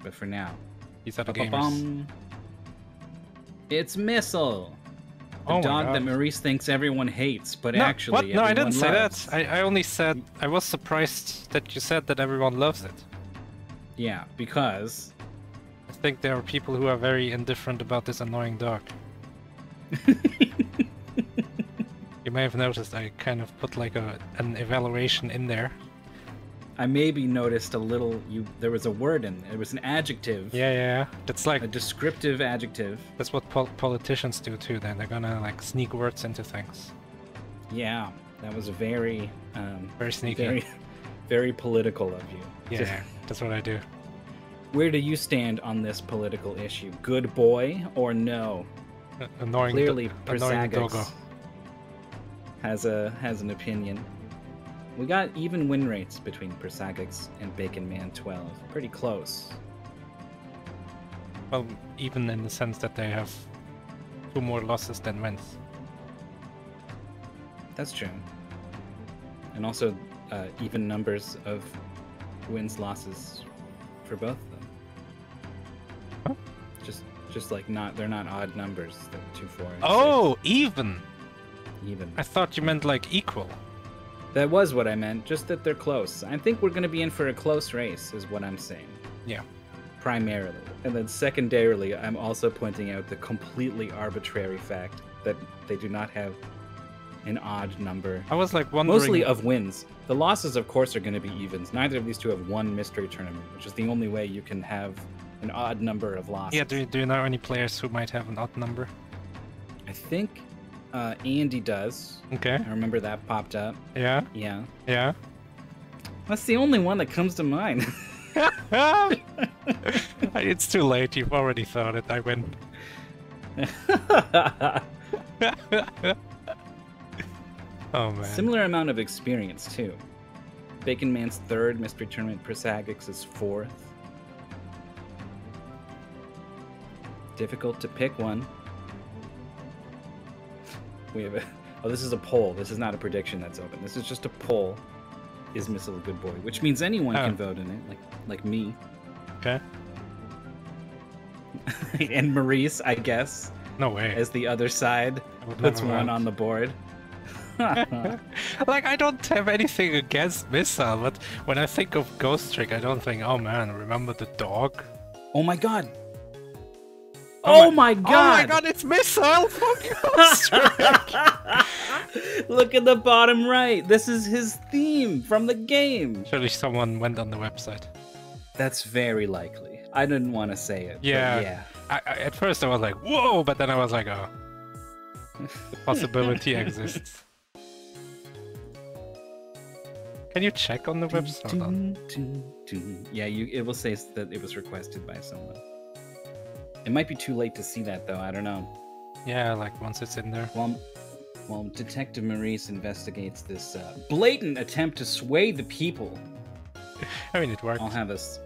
but for now. These are the Ba-ba-bum. gamers. It's Missile! The Oh my dog God. that Maurice thinks everyone hates, but No, actually what? No, I everyone didn't say loves. that. I only said I was surprised that you said that everyone loves it. Yeah, because... I think there are people who are very indifferent about this annoying dog. You may have noticed I kind of put like an evaluation in there. I maybe noticed a little... There was a word in there. It was an adjective. Yeah. That's like... A descriptive adjective. That's what politicians do too, then. They're gonna like sneak words into things. Yeah, that was very... Very sneaky. Very political of you. Yeah, that's what I do. Where do you stand on this political issue? Good boy or no? Annoying, Clearly, annoying doggo. Persagax has an opinion. We got even win rates between Persagax and Baconman12. Pretty close. Well, even in the sense that they have 2 more losses than wins. That's true. And also even numbers of wins losses for both of them. Huh? Just like they're not odd numbers. They're 2, 4, and Oh, even. 6. Even. I thought you meant like equal. That was what I meant. Just that they're close. I think we're going to be in for a close race, is what I'm saying. Yeah. Primarily. And then secondarily, I'm also pointing out the completely arbitrary fact that they do not have an odd number. I was like wondering... Mostly of wins. The losses, of course, are going to be evens. Neither of these two have won mystery tournament, which is the only way you can have an odd number of losses. Yeah, do you know any players who might have an odd number? I think Andy does. Okay. I remember that popped up. Yeah? Yeah. Yeah? That's the only one that comes to mind. It's too late, you've already thought it. I win. Oh man. Similar amount of experience, too. Baconman's 3rd mystery tournament, Persagax is 4th. Difficult to pick one. We have a... Oh, this is a poll. This is not a prediction that's open. This is just a poll. Is Missile a good boy? Which means anyone can vote in it, like me. Okay. And Maurice, I guess. No way. As the other side would puts never one vote. on the board. Like, I don't have anything against Missile, but when I think of Ghost Trick, I don't think, oh man, remember the dog? Oh my god! Oh my god! Oh my god, it's Missile from Ghost Trick! Look at the bottom right. This is his theme from the game. Surely someone went on the website. That's very likely. I didn't want to say it. Yeah. But yeah. At first I was like, whoa, but then I was like, oh. The possibility exists. Can you check on the website? Hold on. Yeah, it will say that it was requested by someone. It might be too late to see that, though. I don't know. Yeah, like once it's in there. Well, Detective Maurice investigates this blatant attempt to sway the people. I mean, it worked. I'll have us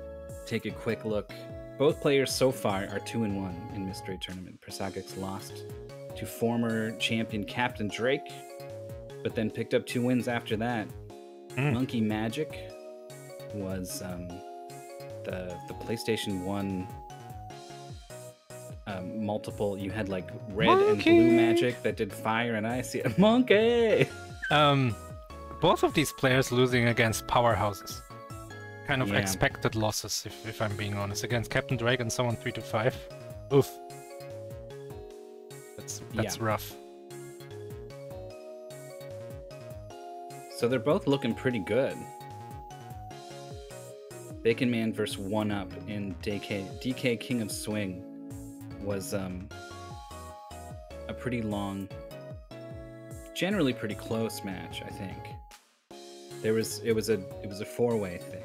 take a quick look. Both players so far are 2-1 in Mystery Tournament. Persagax lost to former champion Captain Drake, but then picked up 2 wins after that. Monkey Magic was the PlayStation 1 multiple. You had like red and blue magic that did fire and ice. Monkey! Both of these players losing against powerhouses. Kind of Yeah. expected losses, if I'm being honest. Against Captain Drake and someone 3-5. Oof. That's rough. So they're both looking pretty good. Baconman versus 1-Up in DK King of Swing was a pretty long, generally pretty close match, I think. It was a 4-way thing.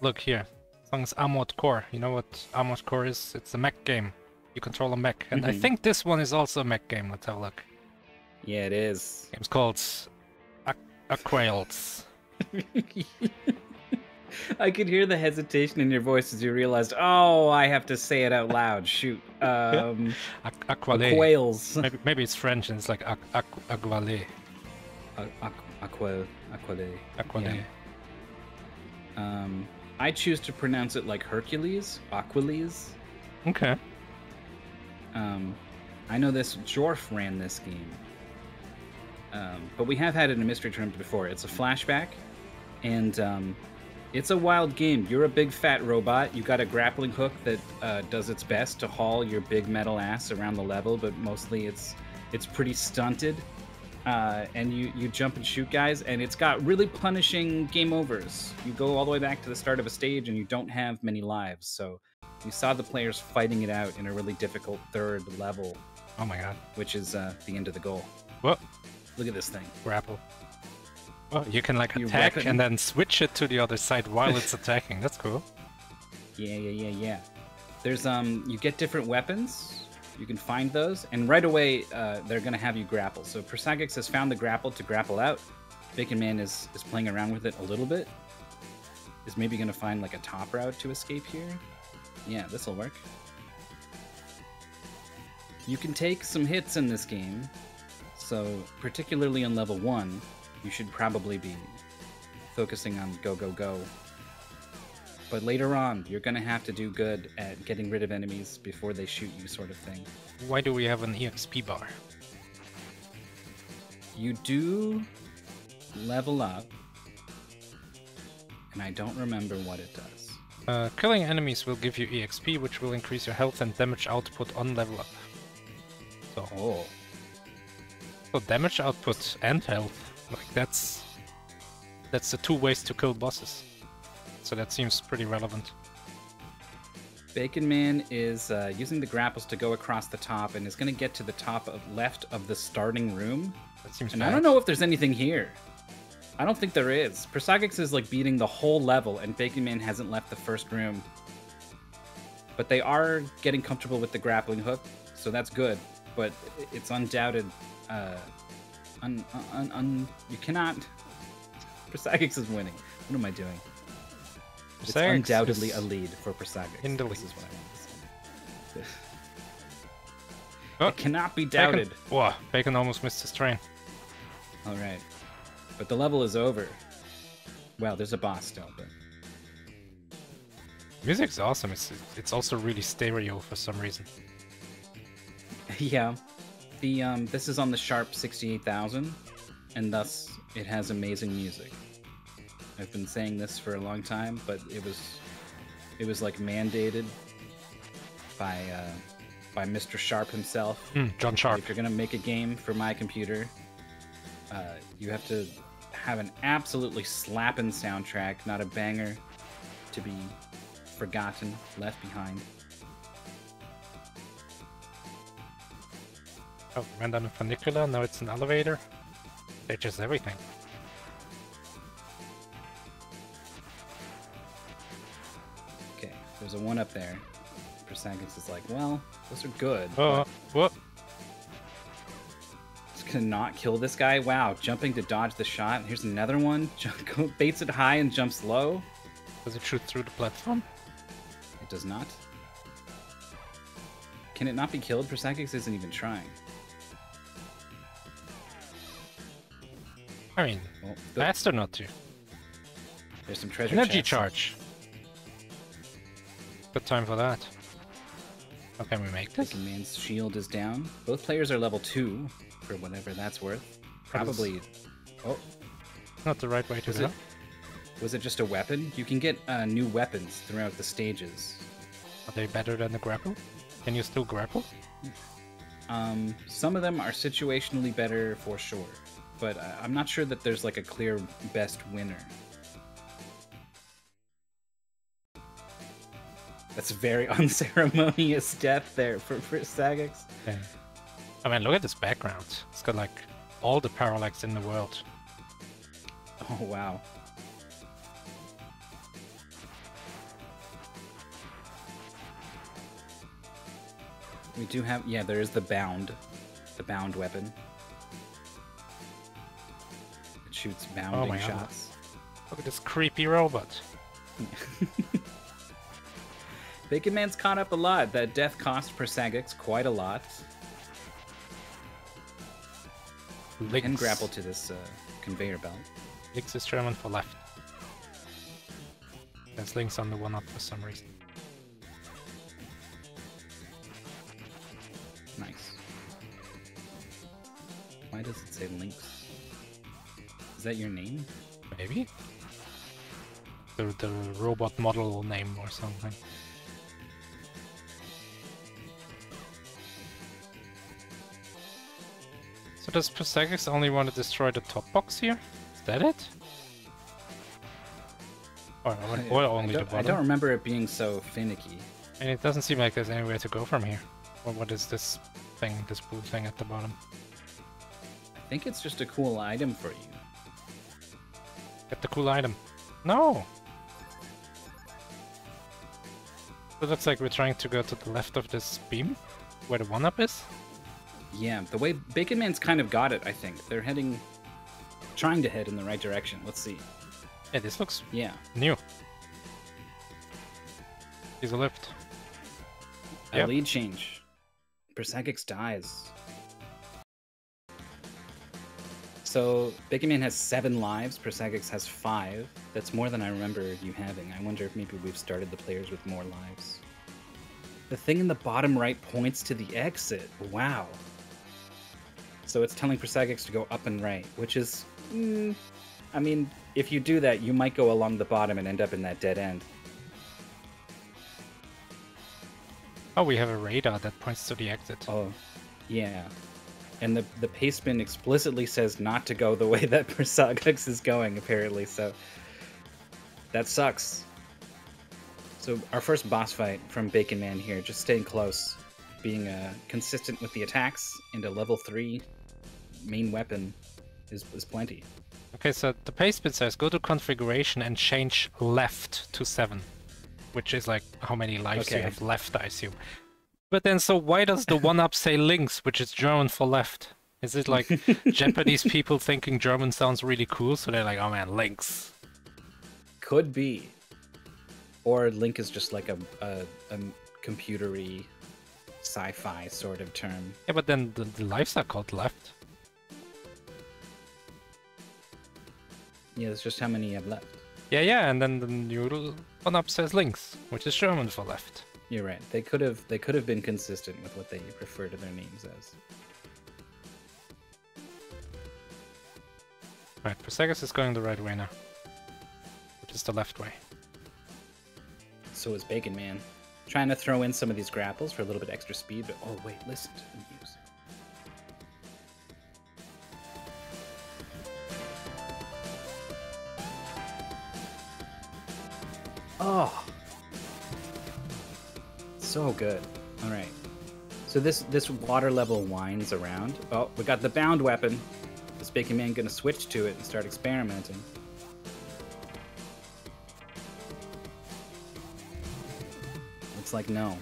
Look here. Song's Armored Core. You know what Armored Core is? It's a mech game. You control a mech. And I think this one is also a mech game. Let's have a look. Yeah, it is. Game's called Aquales. I could hear the hesitation in your voice as you realized, oh, I have to say it out loud. Shoot. Aquales. Aquales. Maybe it's French and it's like Aquales. Aquale. Aquales. Yeah. I choose to pronounce it like Hercules. Aquales. Okay. I know this. Jorf ran this game. But we have had it in a mystery tournament before. It's a flashback, and it's a wild game. You're a big fat robot. You got a grappling hook that does its best to haul your big metal ass around the level, but mostly it's pretty stunted. And you jump and shoot guys, and it's got really punishing game overs. You go all the way back to the start of a stage, and you don't have many lives. So we saw the players fighting it out in a really difficult third level. Oh my god. Which is the end of the goal. What? Look at this thing. Grapple. Well, you can like Your attack weapon. and then switch it to the other side while it's attacking. That's cool. Yeah. There's you get different weapons. You can find those, and right away they're gonna have you grapple. So Persagax has found the grapple to grapple out. Baconman is playing around with it a little bit. Is maybe gonna find like a top route to escape here. Yeah, this'll work. You can take some hits in this game, so particularly on level 1, you should probably be focusing on go. But later on, you're going to have to do good at getting rid of enemies before they shoot you, sort of thing. Why do we have an EXP bar? You do level up, and I don't remember what it does. Killing enemies will give you EXP, which will increase your health and damage output on level up. So damage output and health, like that's the 2 ways to kill bosses. So that seems pretty relevant. Baconman is using the grapples to go across the top and is going to get to the top of left of the starting room. That seems And bad. I don't know if there's anything here. I don't think there is. Persagax is like beating the whole level, and Baconman hasn't left the first room. But they are getting comfortable with the grappling hook, so that's good. But it's undoubted. You cannot. Persagax is winning. What am I doing? It's Persagax undoubtedly is a lead for Persagax. in the This lead. is what I want to say. Oh, It cannot be doubted. Whoa, Bacon almost missed his train. All right, but the level is over. Well, there's a boss still, but Music's awesome. It's also really stereo for some reason. yeah. The this is on the Sharp 68,000, and thus it has amazing music. I've been saying this for a long time, but it was like mandated by Mr. Sharp himself. John Sharp. If you're gonna make a game for my computer, you have to have an absolutely slapping soundtrack, not a banger to be forgotten, left behind. Oh, ran down a funicular, now it's an elevator. They just everything. Okay, there's a one up there. Persagax is like, well, those are good. Oh, what? Just gonna not kill this guy. Wow, jumping to dodge the shot. Here's another one. Baits it high and jumps low. Does it shoot through the platform? It does not. Can it not be killed? Persagax isn't even trying. I mean, Well, fast or not to? there's some treasure Energy chests. charge. Good time for that. How can we make this? Baconman's shield is down. Both players are level 2, for whatever that's worth. Probably... Oh, Not the right way to go. was it just a weapon? You can get new weapons throughout the stages. Are they better than the grapple? Can you still grapple? Some of them are situationally better for sure, but I'm not sure that there's like a clear best winner. That's a very unceremonious death there for Persagax. Yeah. I mean, look at this background. It's got like all the parallax in the world. Oh wow. We do have, yeah, there is the bound weapon. It shoots bounding my God. shots. Look at this creepy robot. Baconman's caught up a lot. That death cost Persagax quite a lot. And grapple to this conveyor belt. Links is German for left. There's links on the 1-up for some reason. Nice. Why does it say links? Is that your name? Maybe? The robot model name or something. So does Persagax only want to destroy the top box here? Is that it? Or only the bottom? I don't remember it being so finicky. And it doesn't seem like there's anywhere to go from here. Or what is this thing, this blue thing at the bottom? I think it's just a cool item for you. Get the cool item. No! It looks like we're trying to go to the left of this beam, where the 1-up is. Yeah, the way Baconman's kind of got it, I think. They're trying to head in the right direction. Let's see. Yeah, this looks new. He's a lift. A lead change. Persagax dies. So, Baconman has 7 lives, Persagax has 5. That's more than I remember you having. I wonder if maybe we've started the players with more lives. The thing in the bottom right points to the exit. Wow. So it's telling Persagax to go up and right, which is... I mean, if you do that, you might go along the bottom and end up in that dead end. Oh, we have a radar that points to the exit. Oh, yeah. And the paste bin explicitly says not to go the way that Persagax is going, apparently, so... That sucks. So our first boss fight from Baconman here, just staying close, being consistent with the attacks, and a level 3 main weapon is plenty. Okay, so the paste bin says go to configuration and change left to 7, which is like how many lives you have left, I assume. But then, so why does the 1-up say links, which is German for left? Is it like Japanese people thinking German sounds really cool, so they're like, oh man, links? Could be. Or link is just like a computery sci-fi sort of term. Yeah, but then the lives are called left. Yeah, it's just how many you have left. Yeah, and then the new 1-up says links, which is German for left. You're right. They could have been consistent with what they refer to their names as. Right, Persagax is going the right way now. Which is the left way. So is Baconman. Trying to throw in some of these grapples for a little bit extra speed, but oh wait, listen to the music. Oh, so good. All right. So this water level winds around. Oh, we got the bound weapon. Is Baconman gonna switch to it and start experimenting? Looks like no.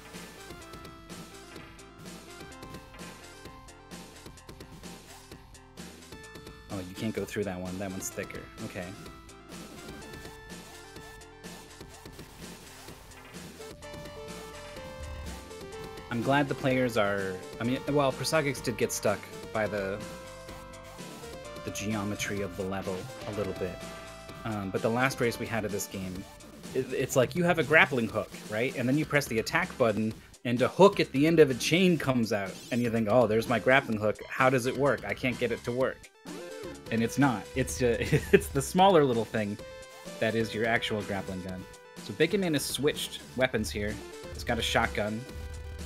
Oh, you can't go through that one. That one's thicker. Okay. I'm glad the players are... I mean, well, Persagax did get stuck by the geometry of the level a little bit. But the last race we had of this game, it's like you have a grappling hook, right? And then you press the attack button, and a hook at the end of a chain comes out. And you think, oh, there's my grappling hook. How does it work? I can't get it to work. And it's not. It's it's the smaller little thing that is your actual grappling gun. So Baconman has switched weapons here. It's got a shotgun.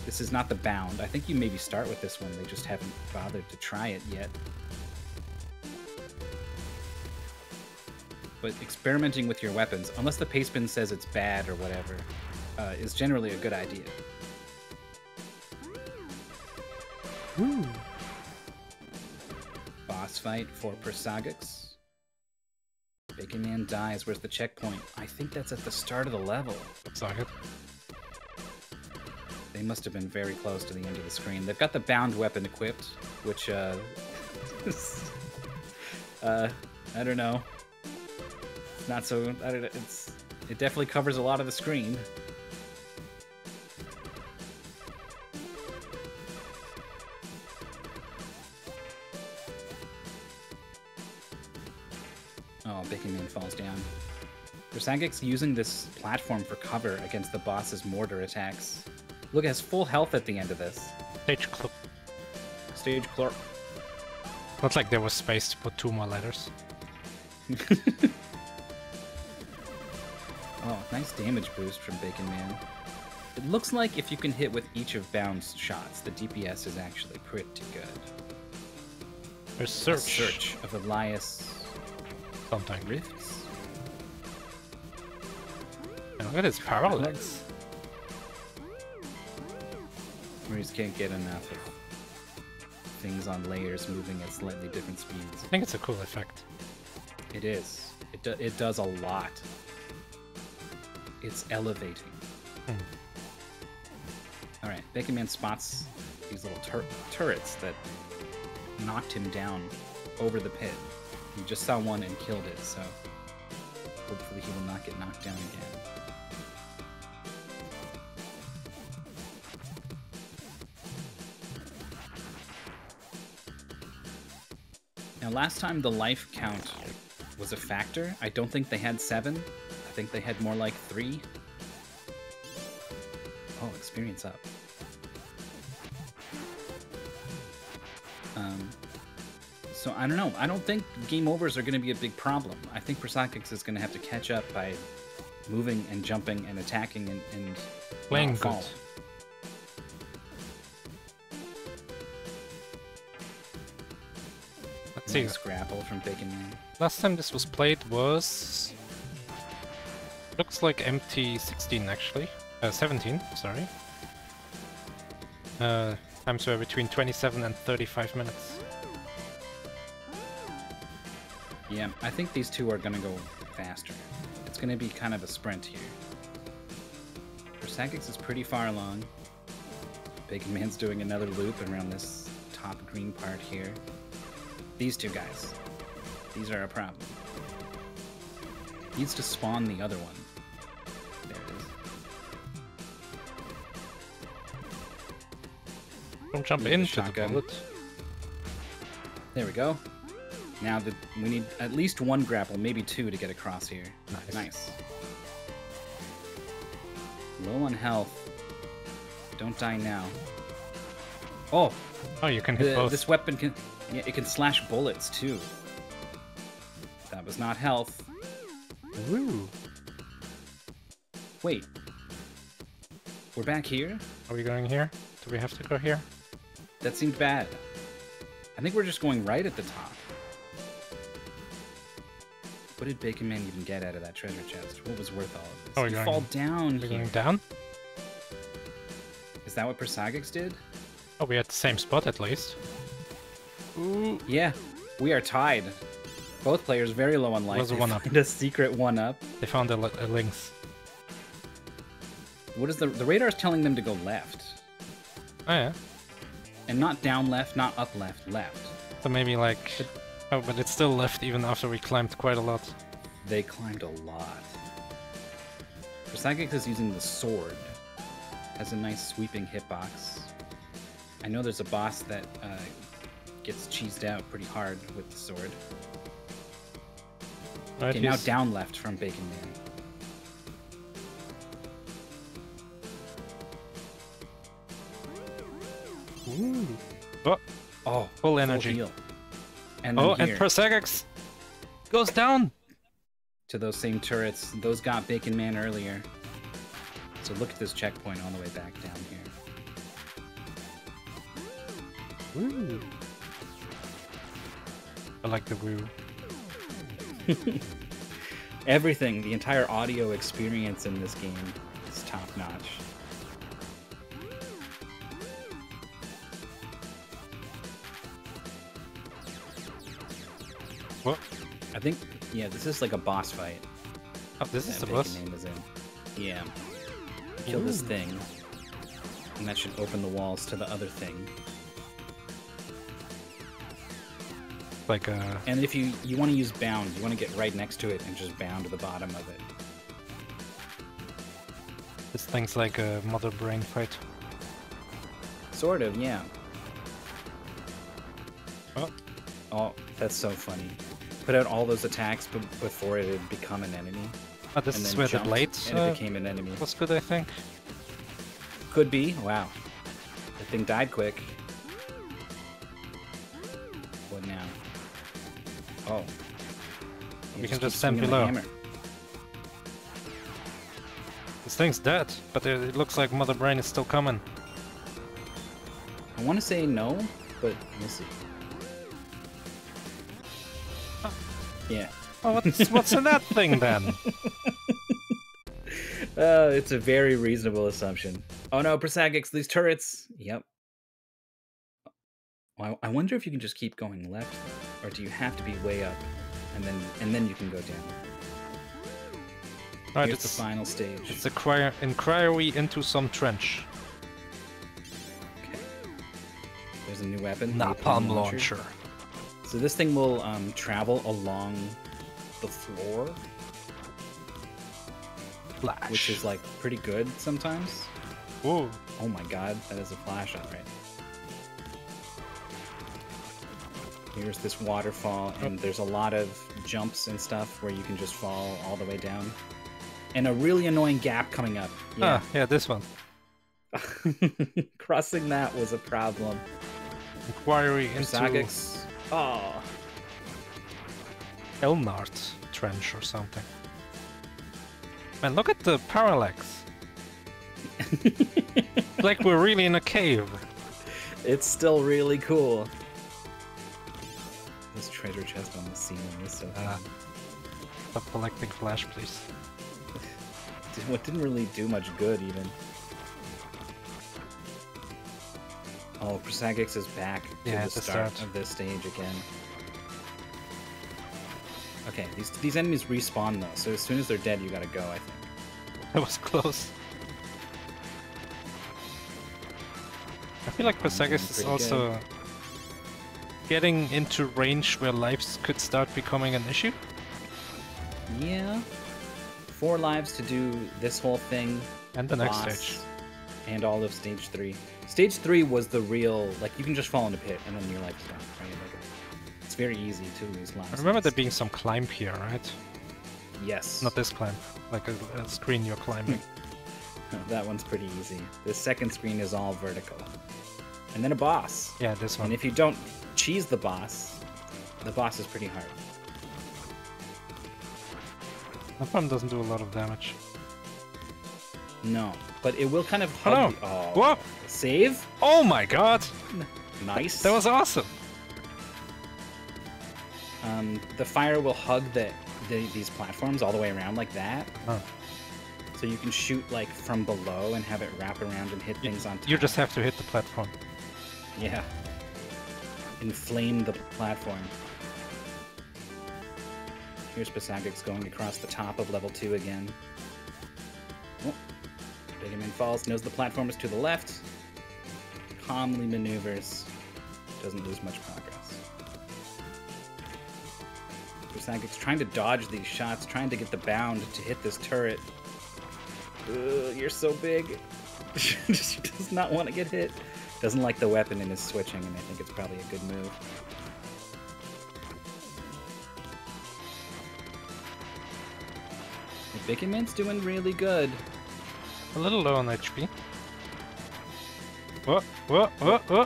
This is not the bound. I think you maybe start with this one. They just haven't bothered to try it yet. But experimenting with your weapons, unless the paste bin says it's bad or whatever, is generally a good idea. Woo. Boss fight for Persagax. Baconman dies. Where's the checkpoint? I think that's at the start of the level. Looks like it. They must have been very close to the end of the screen. They've got the bound weapon equipped, which, I don't know. It's not so... I don't know, it definitely covers a lot of the screen. falls down. Persagax using this platform for cover against the boss's mortar attacks. Look, it has full health at the end of this. Stage clerk. Stage clerk. Looks like there was space to put 2 more letters. Oh, nice damage boost from Baconman. It looks like if you can hit with each of Bound's shots, the DPS is actually pretty good. There's search of Elias something. Rifts. And look at his parallax. Maurice can't get enough of things on layers moving at slightly different speeds. I think it's a cool effect. It is. It does a lot. It's elevating. Alright, Baconman spots these little turrets that knocked him down over the pit. You just saw one and killed it, so hopefully he will not get knocked down again. Now, last time the life count was a factor. I don't think they had 7. I think they had more like 3. Oh, experience up. So I don't know. I don't think game overs are going to be a big problem. I think Persagax is going to have to catch up by moving and jumping and attacking and playing fall. good. Let's see. Nice grapple from Baconman. Last time this was played was... looks like MT16 actually. 17, sorry. Times were between 27 and 35 minutes. Yeah, I think these two are going to go faster. It's going to be kind of a sprint here. Persagax is pretty far along. Baconman's doing another loop around this top green part here. These two guys. These are a problem. Needs to spawn the other one. There it is. Don't jump Need a into the shotgun. bullet. There we go. Now we need at least 1 grapple, maybe 2 to get across here. Nice. Low on health. Don't die now. Oh! Oh, you can hit both. This weapon can... yeah, it can slash bullets, too. That was not health. Woo! Wait. We're back here? Are we going here? Do we have to go here? That seemed bad. I think we're just going right at the top. What did Baconman even get out of that treasure chest? What was worth all of this? Oh, you fall down We're here. going down? Is that what Persagax did? Oh, we're at the same spot at least. Ooh. Yeah, we are tied. Both players very low on life. Was a 1-up. A secret 1-up. They found a lynx. What is the radar's telling them to go left? Oh yeah. And not down left, not up left, left. So maybe like... oh, but it's still left even after we climbed quite a lot. They climbed a lot. Persagax is using the sword. Has a nice sweeping hitbox. I know there's a boss that gets cheesed out pretty hard with the sword. Right, Okay, now down left from Baconman. Ooh. Oh, Oh, full energy. heal. And then Oh, and here, Persagax goes down! to those same turrets. Those got Baconman earlier. So look at this checkpoint all the way back down here. Woo. I like the woo. Everything, the entire audio experience in this game is top-notch. What? I think, yeah, this is like a boss fight. Oh, this is that the boss? Baconman is in. Yeah. Kill this thing, and that should open the walls to the other thing. Like a... And if you want to use bound, you want to get right next to it and just bound to the bottom of it. this thing's like a mother brain fight. Sort of, yeah. Oh. Oh, that's so funny. put out all those attacks before it had become an enemy. Oh, this and is then where the jumped, blades and it became an enemy. was good, I think. Could be. Wow. The thing died quick. What now? Oh. We can just stand below. This thing's dead, but it looks like Mother Brain is still coming. I want to say no, but we'll see. Oh. Yeah. Oh, what's in that thing then? It's a very reasonable assumption. Oh no, Persagax, these turrets. Yep. Well, I wonder if you can just keep going left, or do you have to be way up, and then you can go down. Right, Here's the final stage. It's a inquiry into some trench. Okay. There's a new weapon. Napalm launcher. So this thing will travel along the floor, Flash. which is like pretty good sometimes. Whoa! Oh my god, that is a flash, alright. Here's this waterfall, and there's a lot of jumps and stuff where you can just fall all the way down. And a really annoying gap coming up. Yeah, yeah, this one. Crossing that was a problem. Inquiry into Persagax. Oh. Elnart trench or something. Man, look at the parallax. Like we're really in a cave. It's still really cool. This treasure chest on the ceiling is so fun. Stop collecting flash, please. What didn't really do much good, even. Oh, Persagax is back to the start of this stage again. Okay, these enemies respawn though, so as soon as they're dead, you gotta go, I think. That was close. I feel like Persagax is also getting into range where lives could start becoming an issue. Yeah. 4 lives to do this whole thing. And the next stage. And all of stage 3. Stage 3 was the real, like, you can just fall in a pit and then your life's done, right? Like, it's very easy to lose lives. I remember there being some climb here, right? Yes. Not this climb, like a screen you're climbing. That one's pretty easy. The second screen is all vertical. And then a boss. Yeah, this one. And if you don't cheese the boss is pretty hard. That one doesn't do a lot of damage. No, but it will kind of hug. Oh, what? Save? Oh my god! Nice. That was awesome. The fire will hug these platforms all the way around like that. Oh. So you can shoot like from below and have it wrap around and hit things on top. You just have to hit the platform. Yeah. Inflame the platform. Here's Persagax going across the top of level 2 again. Oh. Baconman falls, knows the platform is to the left. Calmly maneuvers. Doesn't lose much progress. Persagax trying to dodge these shots, trying to get the bound to hit this turret. Ugh, you're so big. Just does not want to get hit. Doesn't like the weapon and is switching, and I think it's probably a good move. Baconman's doing really good. A little low on HP. What?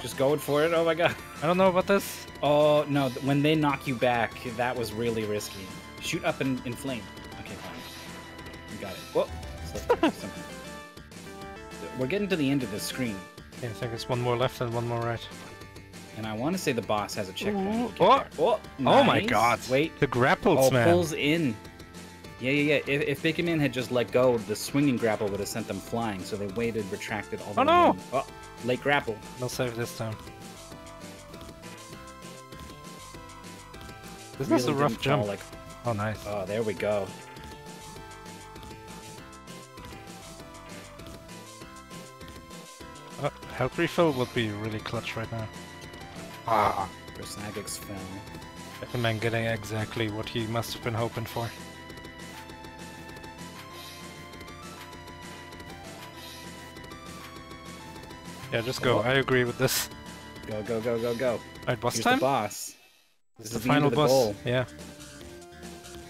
Just going for it. Oh my god. I don't know about this. Oh no, when they knock you back, that was really risky. Shoot up and inflame. Okay, fine. You got it. Whoa. We're getting to the end of the screen. Yeah, I think it's one more left and one more right. And I want to say the boss has a checkpoint. Oh, nice. Oh my god. Wait. The grapples, man. Pulls in. Yeah. If Baconman had just let go, the swinging grapple would have sent them flying. So they waited, retracted all the way in. Oh, late grapple. No save this time. This is a rough jump. Oh, nice. Oh, there we go. Health refill would be really clutch right now. Persagax fell. Baconman getting exactly what he must have been hoping for. Yeah, just go. I agree with this. Go. Alright, boss Here's time? the boss. This is the final boss. Goal. Yeah.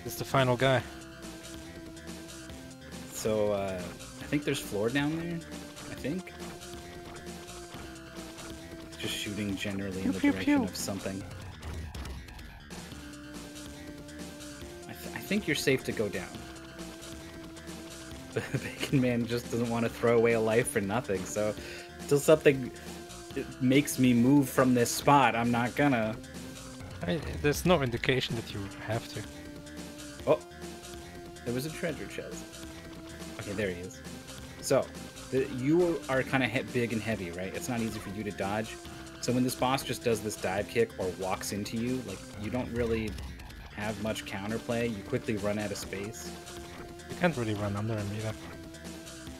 It's the final guy. So, I think there's floor down there. I think. Just shooting generally in the direction of something. I think you're safe to go down. But Bacon Man just doesn't want to throw away a life for nothing, so until something makes me move from this spot, I'm not gonna. There's no indication that you have to. Oh, there was a treasure chest. Okay, there he is. So, you are kind of big and heavy, right? It's not easy for you to dodge. So when this boss just does this dive kick or walks into you, like, you don't really have much counterplay. You quickly run out of space. You can't really run under him either.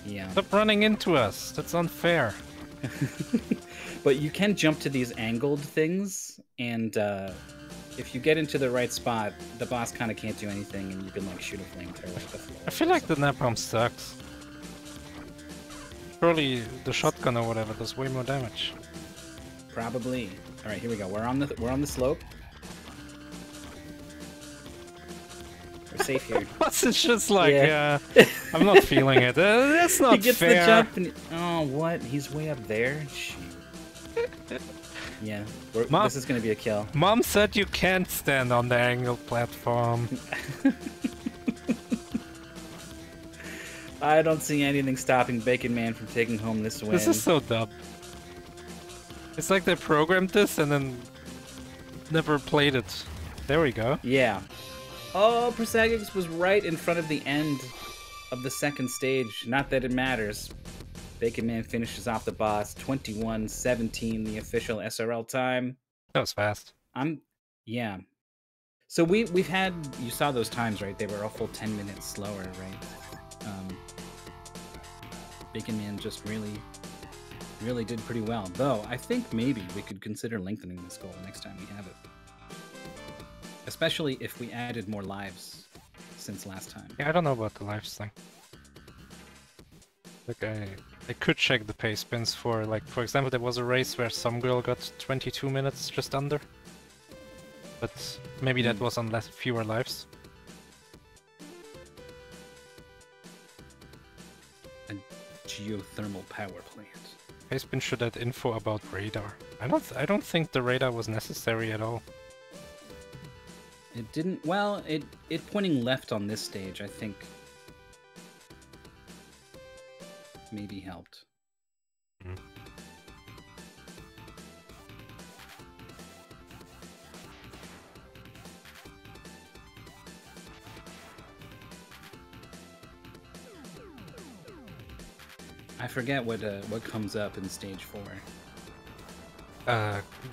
Yeah. Stop running into us. That's unfair. But you can jump to these angled things, and if you get into the right spot, the boss kind of can't do anything, and you can like shoot a flamethrower at the floor. I feel like the napalm sucks. Surely the shotgun or whatever does way more damage. Probably. All right, here we go. We're on the slope. We're safe here. What's it just like? Yeah. I'm not feeling it. That's not fair. He gets the jump. And oh, what? He's way up there. Shoot. Yeah, this is gonna be a kill. Mom said you can't stand on the angled platform. I don't see anything stopping Bacon Man from taking home this win. This is so dumb. It's like they programmed this and then never played it. There we go. Yeah. Oh, Persagax was right in front of the end of the second stage. Not that it matters. Bacon Man finishes off the boss. 21-17, the official SRL time. That was fast. Yeah. So we've had, you saw those times, right? They were a full 10 minutes slower, right? Bacon Man just really did pretty well. Though, I think maybe we could consider lengthening this goal next time we have it. Especially if we added more lives since last time. Yeah, I don't know about the lives thing. Like, I could check the pace spins for, like, for example, there was a race where some girl got 22 minutes just under. But maybe that was on fewer lives. A geothermal power plant. Pace spin should add info about radar. I don't think the radar was necessary at all. It didn't. Well, it pointing left on this stage, I think, maybe helped. Mm. I forget what comes up in stage 4.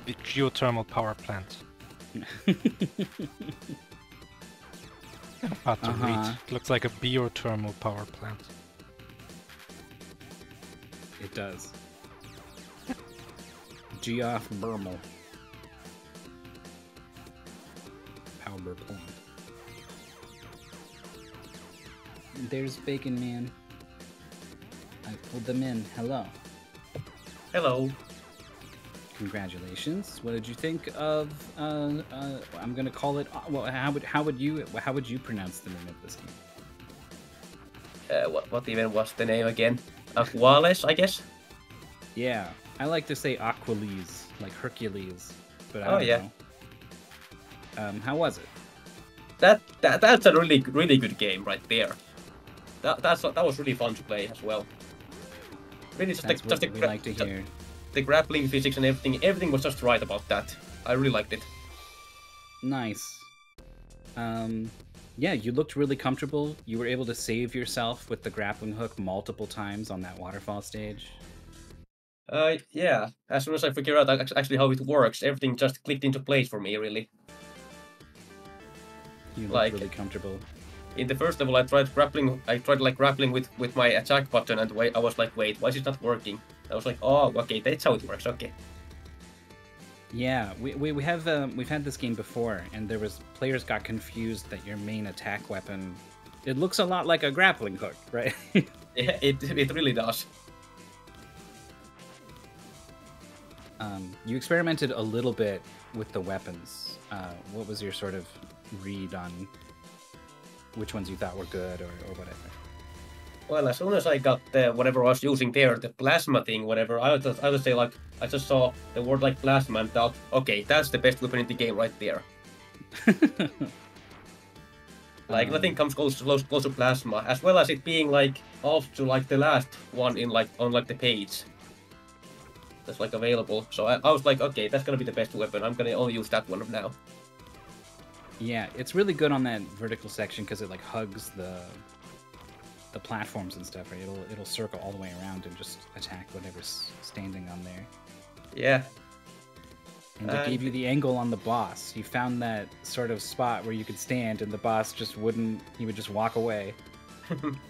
The geothermal power plant. Hard to read. It looks like a biothermal power plant. It does. Geothermal power plant. There's Bacon Man. I pulled them in. Hello. Hello. Congratulations. What did you think of? I'm gonna call it. Well, how would you pronounce the name of this game? What even was the name again? Aquales, I guess. Yeah, I like to say Aquales, like Hercules, but I don't know. How was it? That's a really good game right there. That was really fun to play as well. Really, That's what we like to hear. The grappling physics and everything was just right about that. I really liked it. Nice. Yeah, you looked really comfortable. You were able to save yourself with the grappling hook multiple times on that waterfall stage. Yeah. As soon as I figured out actually how it works, everything just clicked into place for me, really. You looked really comfortable. In the first level, I tried grappling with my attack button, and I was like, wait, why is it not working? I was like, oh, okay, that's how it works, okay. Yeah, we've had this game before, and players got confused that your main attack weapon, it looks a lot like a grappling hook, right? Yeah, it really does. You experimented a little bit with the weapons. What was your sort of read on which ones you thought were good or whatever. Well, as soon as I got whatever I was using there, the plasma thing, whatever, I would say like I just saw the word like plasma and thought, okay, that's the best weapon in the game right there. Like nothing comes close to plasma, as well as it being like also like the last one in like on like the page that's like available. So I was like, okay, that's gonna be the best weapon. I'm gonna only use that one now. Yeah, it's really good on that vertical section because it like hugs the platforms and stuff, right? It'll circle all the way around and just attack whatever's standing on there. Yeah. And it gave you the angle on the boss. You found that sort of spot where you could stand and the boss just wouldn't, he would just walk away.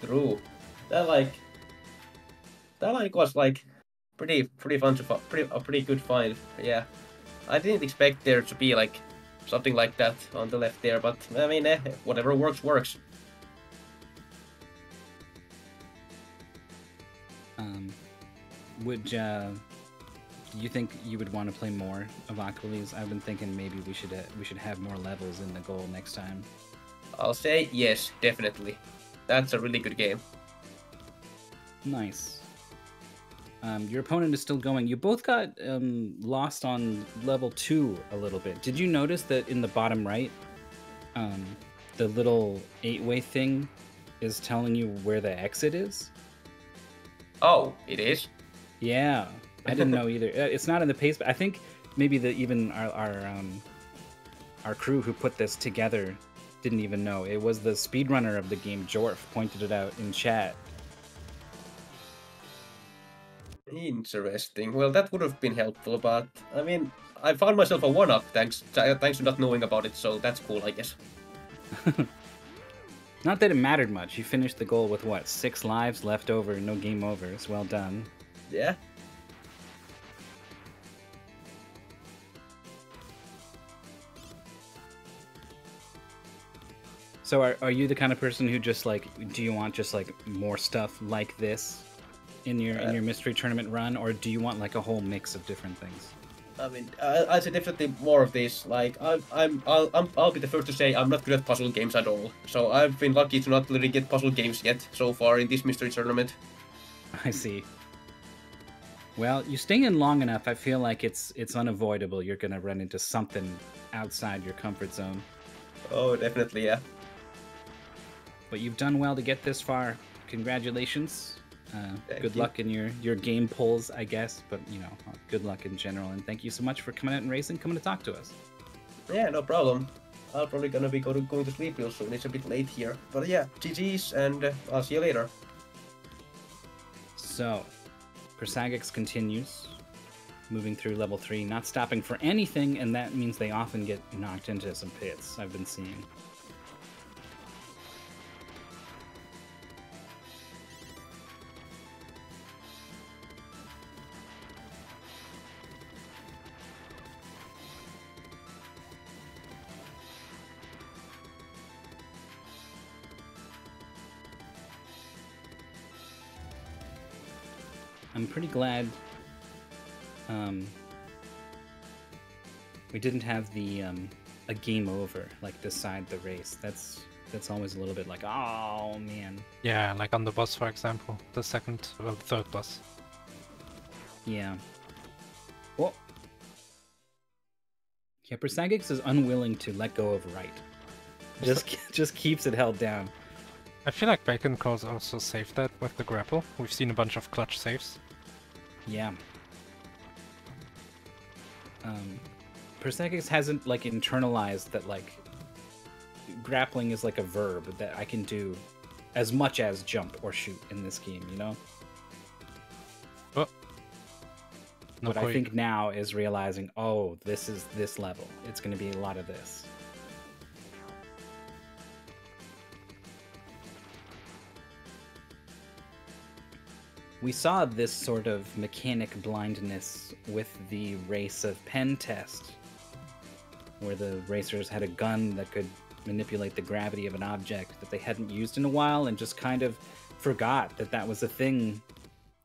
True. That was like pretty fun to pretty good find. Yeah. I didn't expect there to be like something like that on the left there, but I mean, whatever works. Would you think you would want to play more of Aquales? I've been thinking maybe we should have more levels in the goal next time. I'll say yes, definitely. That's a really good game. Nice. Your opponent is still going. You both got lost on level 2 a little bit. Did you notice that in the bottom right, the little 8-way thing is telling you where the exit is? Oh, it is? Yeah, I didn't know either. It's not in the pace, but I think maybe even our crew who put this together didn't even know. It was the speedrunner of the game, Jorf, pointed it out in chat. Interesting. Well, that would have been helpful, but I mean, I found myself a 1-up thanks to not knowing about it, so that's cool, I guess. Not that it mattered much. You finished the goal with what, 6 lives left over, no game overs. Well done. Yeah. So are you the kind of person who just like, do you want just like more stuff like this in your mystery tournament run, or do you want like a whole mix of different things? I mean, I'd say definitely more of this. Like, I'll be the first to say I'm not good at puzzle games at all. So I've been lucky to not really get puzzle games yet so far in this mystery tournament. I see. Well, you stay in long enough, I feel like it's unavoidable. You're gonna run into something outside your comfort zone. Oh, definitely, yeah. But you've done well to get this far. Congratulations. Good luck in your game polls, I guess. But, you know, good luck in general. And thank you so much for coming out and racing, coming to talk to us. Yeah, no problem. I'm probably gonna be going to sleep real soon. It's a bit late here. But yeah, GG's, and I'll see you later. So, Persagax continues, moving through level 3, not stopping for anything, and that means they often get knocked into some pits, I've been seeing. I'm pretty glad we didn't have the a game over like decide the race. That's always a little bit like, oh man. Yeah, like on the boss, for example, the third boss. Yeah. Well, yeah, Persagax is unwilling to let go of right. Just keeps it held down. I feel like Baconman12 also saved that with the grapple. We've seen a bunch of clutch saves. Yeah. Persagax hasn't like internalized that like grappling is like a verb that I can do as much as jump or shoot in this game, you know? Oh. No what I think now is realizing, oh, this is this level. It's going to be a lot of this. We saw this sort of mechanic blindness with the race of Pen Test, where the racers had a gun that could manipulate the gravity of an object that they hadn't used in a while and just kind of forgot that that was a thing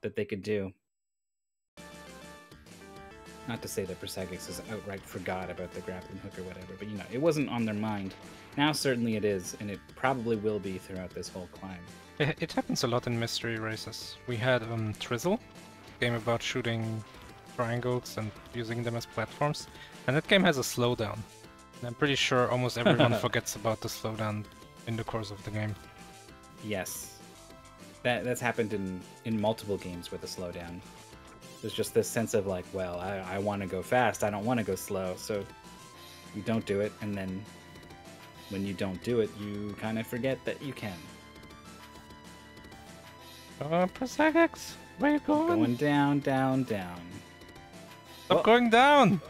that they could do. Not to say that Persagax has outright forgot about the grappling hook or whatever, but it wasn't on their mind. Now certainly it is, and it probably will be throughout this whole climb. It happens a lot in mystery races. We had Trizzle, game about shooting triangles and using them as platforms, and that game has a slowdown. And I'm pretty sure almost everyone forgets about the slowdown in the course of the game. Yes. That's happened in multiple games with a slowdown. There's just this sense of like, well, I want to go fast, I don't want to go slow, so you don't do it, and then when you don't do it, you kind of forget that you can. Persagax, where you going? Going down, down, down. Stop going down!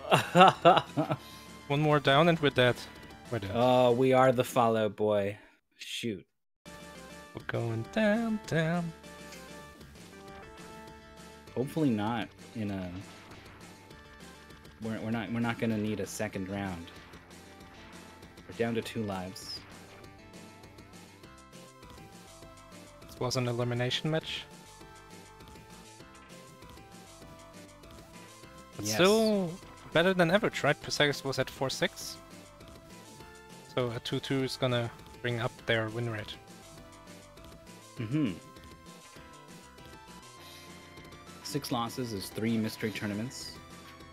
One more down and we're dead. We're dead. Oh, we are the Fallout Boy. Shoot. We're going down, down. Hopefully not in a... We're not gonna need a second round. We're down to 2 lives. This was an elimination match. But yes. Still better than average, right? Persagax was at 4-6. So a 2-2 is gonna bring up their win rate. Mm-hmm. 6 losses is 3 mystery tournaments.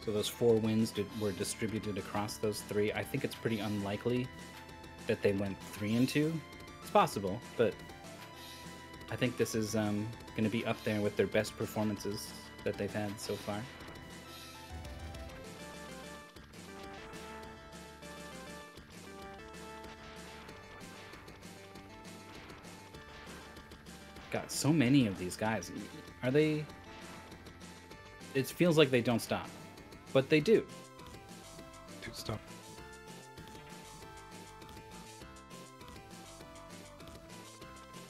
So those 4 wins were distributed across those 3. I think it's pretty unlikely that they went 3-2. It's possible, but I think this is going to be up there with their best performances that they've had so far. Got so many of these guys. Are they... It feels like they don't stop, but they do. Do stop.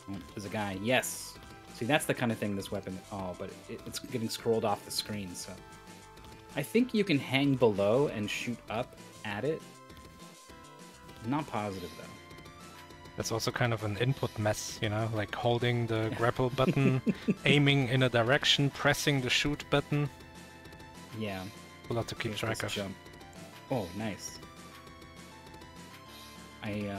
Oh, there's a guy. Yes. See, that's the kind of thing this weapon... Oh, but it's getting scrolled off the screen, so... I think you can hang below and shoot up at it. I'm not positive, though. That's also kind of an input mess, you know? Like holding the grapple button, aiming in a direction, pressing the shoot button. Yeah. A lot to keep track of. Jump. Oh, nice. I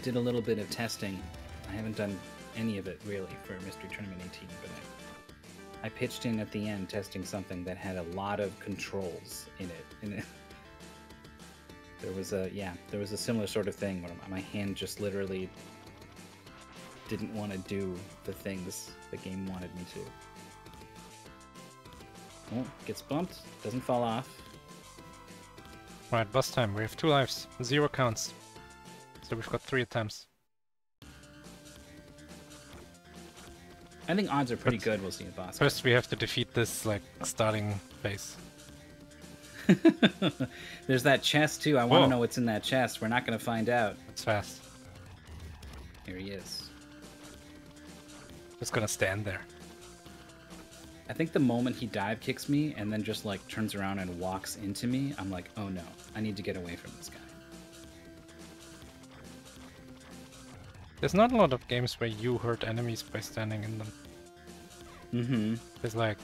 did a little bit of testing. I haven't done any of it, really, for Mystery Tournament 18, but I pitched in at the end testing something that had a lot of controls in it. And there was a similar sort of thing where my hand just literally didn't want to do the things the game wanted me to. Oh, gets bumped, doesn't fall off. Right, boss time. We have 2 lives, 0 counts. So we've got 3 attempts. I think odds are pretty good we'll see a boss. First we have to defeat this, like, starting phase. There's that chest too. I want to know what's in that chest. We're not going to find out. It's fast. Here he is. Just gonna stand there. I think the moment he dive kicks me and then just like turns around and walks into me, I'm like, oh no, I need to get away from this guy. There's not a lot of games where you hurt enemies by standing in them. Mm-hmm. There's like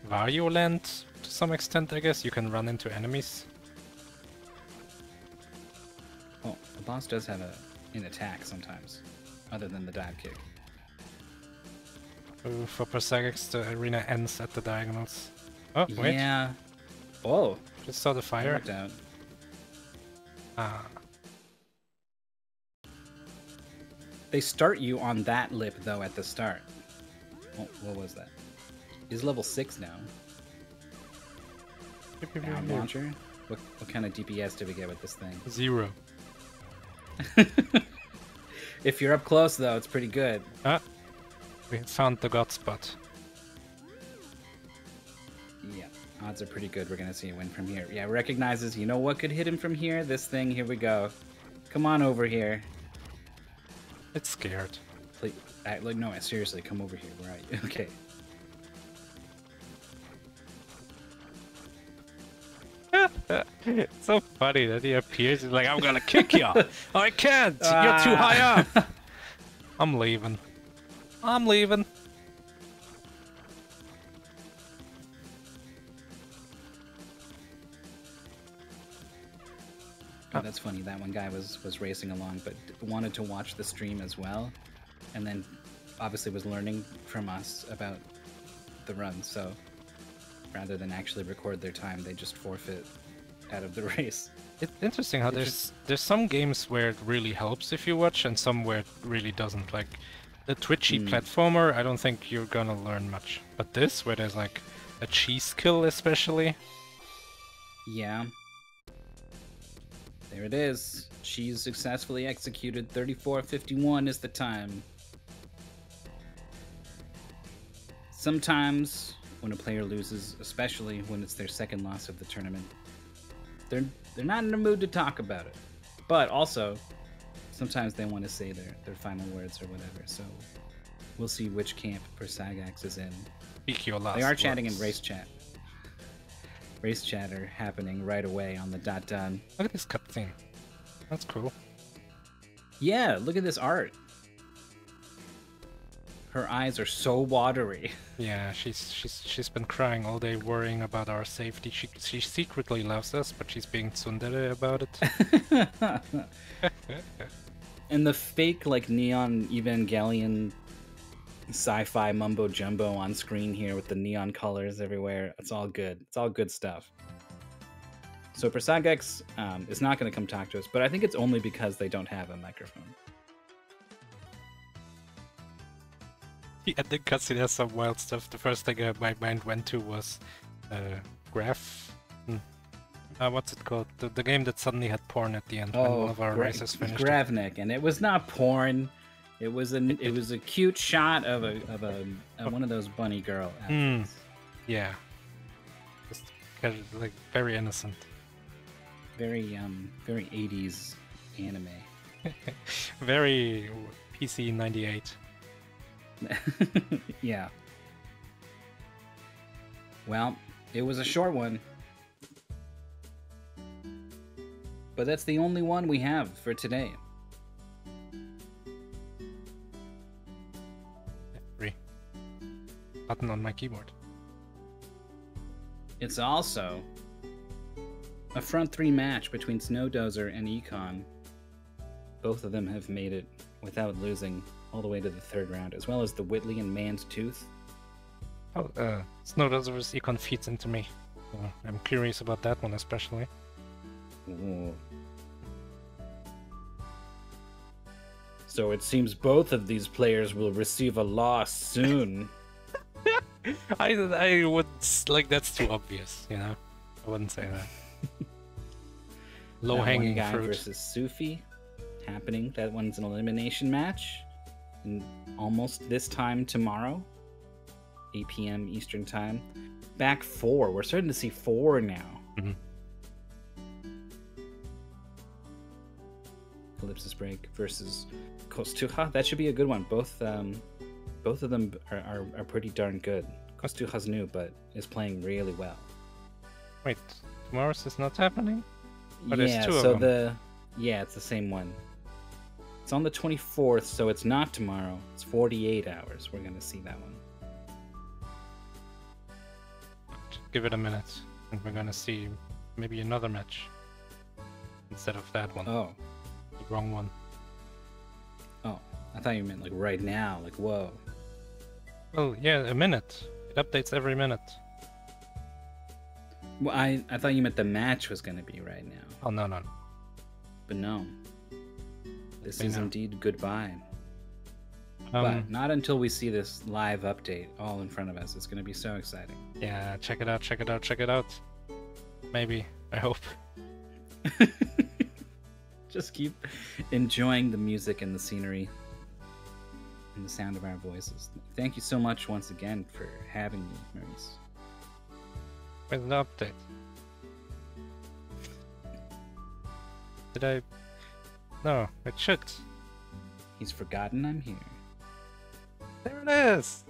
Wario Land to some extent, I guess. You can run into enemies. Oh, the boss does have an attack sometimes, other than the dive kick. For Persagax, the arena ends at the diagonals. Oh, wait. Yeah. Oh. Just saw the fire. Worked out. Ah. They start you on that lip, though, at the start. Oh, what was that? He's level 6 now. Down launcher? What kind of DPS did we get with this thing? 0. If you're up close, though, it's pretty good. Ah. We found the god spot. Yeah, odds are pretty good we're gonna see a win from here. Yeah, recognizes, you know what could hit him from here? This thing, here we go. Come on over here. It's scared. Please, like, no, seriously, come over here. Where are you? Okay. It's so funny that he appears. He's like, I'm gonna kick you. I can't. You're too high up. I'm leaving. I'm leaving. Oh, that's funny. That one guy was racing along, but wanted to watch the stream as well, and then obviously was learning from us about the run. So rather than actually record their time, they just forfeit out of the race. It's interesting how there's some games where it really helps if you watch, and some where it really doesn't. Like the twitchy platformer, I don't think you're gonna learn much. But this, where there's like a cheese kill especially. Yeah. There it is. Cheese successfully executed. 34:51 is the time. Sometimes when a player loses, especially when it's their second loss of the tournament, they're not in the mood to talk about it. But also, sometimes they want to say their final words or whatever. So we'll see which camp Persagax is in. Speak your last They are words. chatting in race chat. Race chatter happening right away on the done. Look at this cutscene. That's cool. Yeah, look at this art. Her eyes are so watery. Yeah, she's been crying all day, worrying about our safety. She secretly loves us, but she's being tsundere about it. And the fake like neon Evangelion sci-fi mumbo jumbo on screen here with the neon colors everywhere. It's all good. It's all good stuff. So Persagax is not going to come talk to us, but I think it's only because they don't have a microphone. The ending cutscene has some wild stuff. The first thing my mind went to was Graph. What's it called? The game that suddenly had porn at the end when one of our races finished. Gravnik, and it was not porn. It was a cute shot of one of those bunny girl outfits. Yeah. Just kind of, like, very innocent. Very 80s anime. Very PC 98. Yeah. Well, it was a short one. But that's the only one we have for today. Button on my keyboard. It's also a front three match between Snowdozer and Econ. Both of them have made it without losing all the way to the third round, as well as the Whitley and Man's Tooth. Oh, Snowdozer vs. Econ feeds into me. I'm curious about that one especially. Ooh. So it seems both of these players will receive a loss soon. I would like, that's too obvious, you know. I wouldn't say that. Low hanging guy fruit versus Sufi happening. That one's an elimination match, and almost this time tomorrow, 8 p.m. Eastern time. Back 4. We're starting to see 4 now. Mm-hmm. Ellipsis Break versus Kostuha. That should be a good one. Both of them are pretty darn good. Kostuha's new, but is playing really well. Wait, tomorrow's is not happening? But Yeah, there's two so of them. it's the same one. It's on the 24th, so it's not tomorrow. It's 48 hours. We're gonna see that one. Give it a minute, and we're gonna see maybe another match instead of that one. Oh, The wrong one. oh, I thought you meant like right now. Like whoa. Well, yeah, a minute. It updates every minute. Well, I thought you meant the match was gonna be right now, Oh, no. but no. This Okay, is no. indeed goodbye. But not until we see this live update all in front of us. It's gonna be so exciting. Yeah, check it out. Maybe. I hope. Just keep enjoying the music and the scenery and the sound of our voices. Thank you so much once again for having me, Maurice. Where's the update? Did I? No, it should. He's forgotten I'm here. There it is!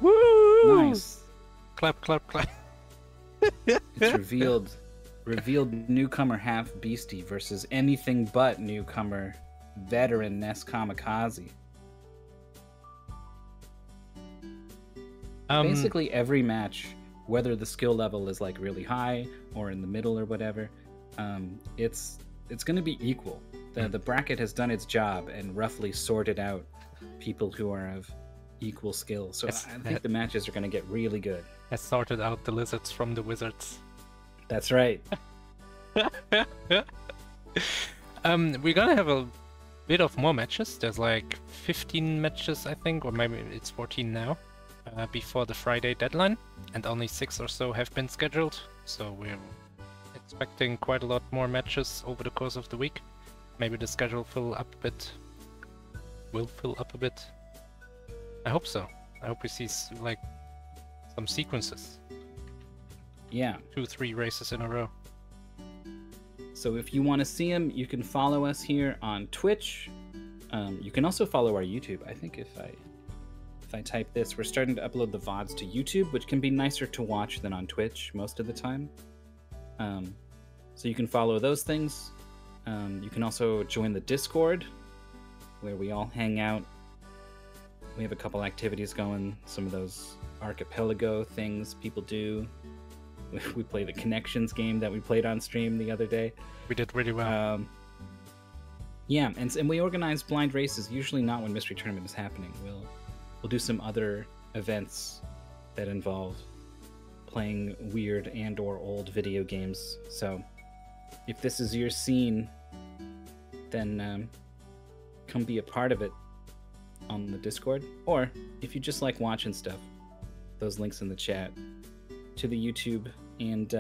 Woo! Nice. Clap. It's revealed newcomer half beastie versus anything but newcomer veteran Ness Kamikaze. Basically every match, whether the skill level is like really high or in the middle or whatever, It's going to be equal. The bracket has done its job and roughly sorted out people who are of equal skill. So I think the matches are going to get really good. Has sorted out the lizards from the wizards. That's right. We're gonna have a bit of more matches. There's like 15 matches, I think, or maybe it's 14 now, before the Friday deadline, and only 6 or so have been scheduled. So we're expecting quite a lot more matches over the course of the week. Maybe the schedule will fill up a bit. I hope so. I hope we see like some sequences. Yeah. 2-3 races in a row. So if you want to see them, you can follow us here on Twitch. You can also follow our YouTube. I think if I type this, we're starting to upload the VODs to YouTube, which can be nicer to watch than on Twitch most of the time. So you can follow those things. You can also join the Discord, where we all hang out. We have a couple activities going, some of those archipelago things people do. We play the Connections game that we played on stream the other day. We did really well. Yeah, and we organize blind races, usually not when Mystery Tournament is happening. We'll do some other events that involve playing weird and or old video games. So if this is your scene, then come be a part of it on the Discord. Or if you just like watching stuff, those links in the chat to the YouTube and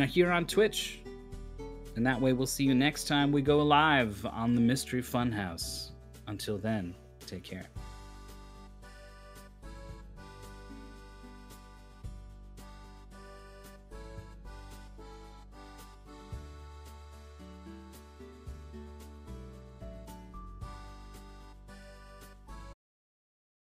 here on Twitch. And that way we'll see you next time we go live on the Mystery Funhouse. Until then, take care.